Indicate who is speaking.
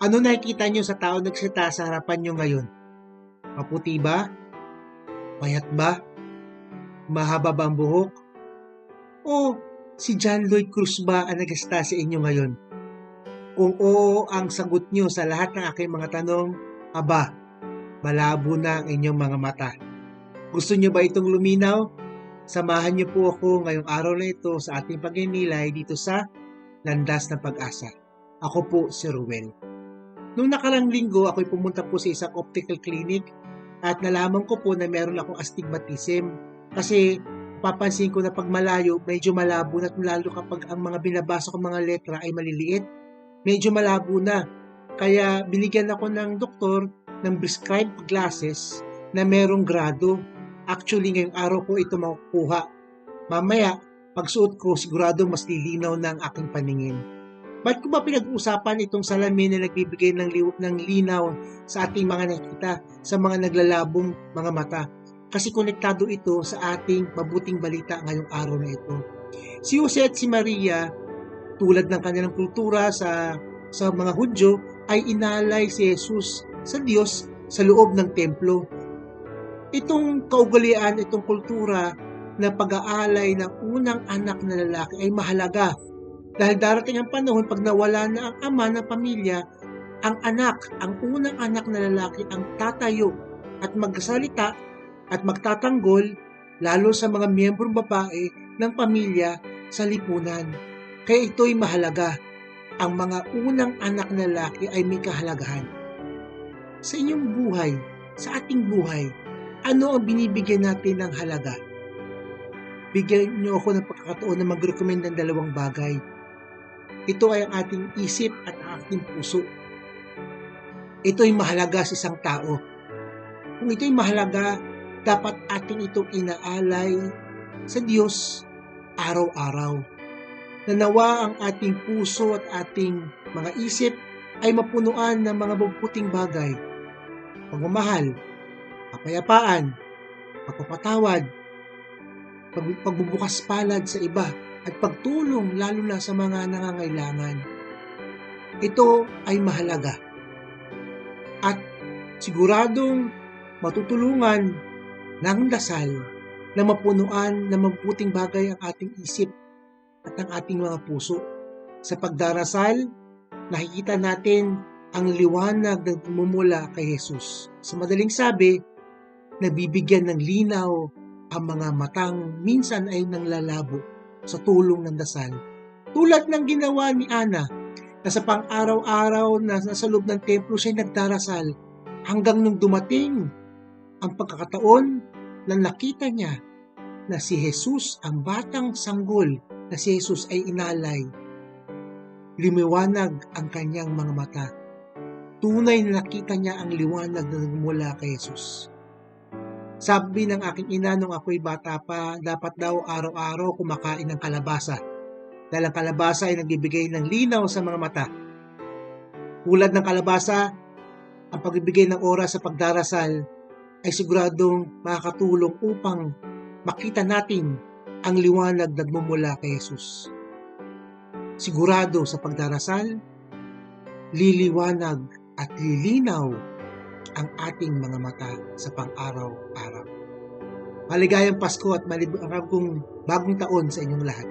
Speaker 1: Ano nakikita nyo sa tao nagsalita sa harapan nyo ngayon? Maputi ba? Payat ba? Mahaba ba ang buhok? O si John Lloyd Cruz ba ang nagsalita sa inyo ngayon? Kung oo ang sagot nyo sa lahat ng aking mga tanong, aba, malabo na ang inyong mga mata. Gusto nyo ba itong luminaw? Samahan niyo po ako ngayong araw na ito sa ating pagninilay dito sa Landas ng Pag-asa. Ako po si Ruel. Noong nakarang linggo, ako'y pumunta po sa isang optical clinic at nalaman ko po na meron akong astigmatism kasi papansin ko na pag malayo, medyo malabo na, lalo kapag ang mga binabasa ko mga letra ay maliliit, medyo malabo na. Kaya binigyan ako ng doktor ng prescribed glasses na merong grado. Actually, ngayong araw ko ito makukuha. Mamaya, pagsuot ko, sigurado mas lilinaw na ang aking paningin. Ba't ko ba pinag-uusapan itong salamin na nagbibigay ng linaw sa ating mga nakita, sa mga naglalabong mga mata? Kasi konektado ito sa ating mabuting balita ngayong araw na ito. Si Jose at si Maria, tulad ng kanilang kultura sa mga Hudyo, ay inalay si Jesus sa Diyos sa loob ng templo. Itong kaugalian, itong kultura na pag-aalay ng unang anak na lalaki ay mahalaga. Dahil darating ang panahon pag nawala na ang ama ng pamilya, ang anak, ang unang anak na lalaki ang tatayo at magsalita at magtatanggol lalo sa mga miyembrong babae ng pamilya sa lipunan. Kaya ito'y mahalaga. Ang mga unang anak na lalaki ay may kahalagahan. Sa inyong buhay, sa ating buhay, ano ang binibigyan natin ng halaga? Bigyan niyo ako ng pagkakataon na mag-recommend ng dalawang bagay. Ito ay ang ating isip at ang ating puso. Ito ay mahalaga sa isang tao. Kung ito ay mahalaga, dapat ating itong inaalay sa Diyos araw-araw. Nanawa ang ating puso at ating mga isip ay mapunuan ng mga mabubuting bagay. Pagmamahal, kapayapaan, pagpapatawad, pagbubukas palad sa iba, at pagtulong lalo na sa mga nangangailangan. Ito ay mahalaga. At siguradong matutulungan ng dasal na mapunuan ng mabubuting bagay ang ating isip at ang ating mga puso. Sa pagdarasal, nakikita natin ang liwanag na gumumula kay Jesus. Sa madaling sabi, nabibigyan ng linaw ang mga matang minsan ay nanglalabo sa tulong ng dasal. Tulad ng ginawa ni Ana, na sa pang-araw-araw na nasa loob ng templo siya nagdarasal hanggang nung dumating ang pagkakataon na nakita niya na si Jesus, ang batang sanggol na si Jesus ay inalay. Lumiwanag ang kanyang mga mata. Tunay na nakita niya ang liwanag na nagmula kay Jesus. Sabi ng aking ina nung ako'y bata pa, dapat daw araw-araw kumakain ng kalabasa. Dahil ang kalabasa ay nagbibigay ng linaw sa mga mata. Tulad ng kalabasa, ang pagbibigay ng oras sa pagdarasal ay siguradong makakatulong upang makita natin ang liwanag na nagmumula kay Jesus. Sigurado sa pagdarasal, liliwanag at lilinaw ang ating mga mata sa pang-araw-araw. Maligayang Pasko at bagong taon sa inyong lahat.